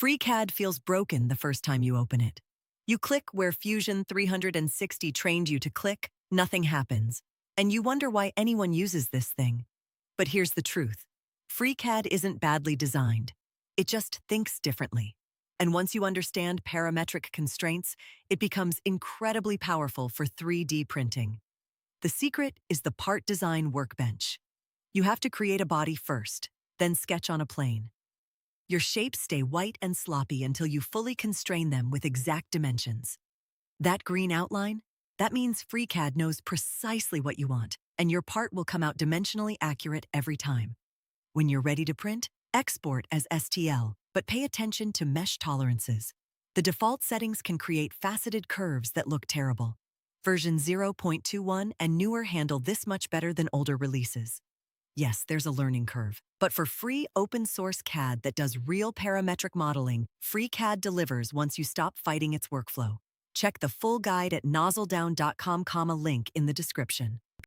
FreeCAD feels broken the first time you open it. You click where Fusion 360 trained you to click, nothing happens. And you wonder why anyone uses this thing. But here's the truth. FreeCAD isn't badly designed. It just thinks differently. And once you understand parametric constraints, it becomes incredibly powerful for 3D printing. The secret is the part design workbench. You have to create a body first, then sketch on a plane. Your shapes stay white and sloppy until you fully constrain them with exact dimensions. That green outline? That means FreeCAD knows precisely what you want, and your part will come out dimensionally accurate every time. When you're ready to print, export as STL, but pay attention to mesh tolerances. The default settings can create faceted curves that look terrible. Version 0.21 and newer handle this much better than older releases. Yes, there's a learning curve, but for free open-source CAD that does real parametric modeling, FreeCAD delivers once you stop fighting its workflow. Check the full guide at NozzleDown.com, link in the description.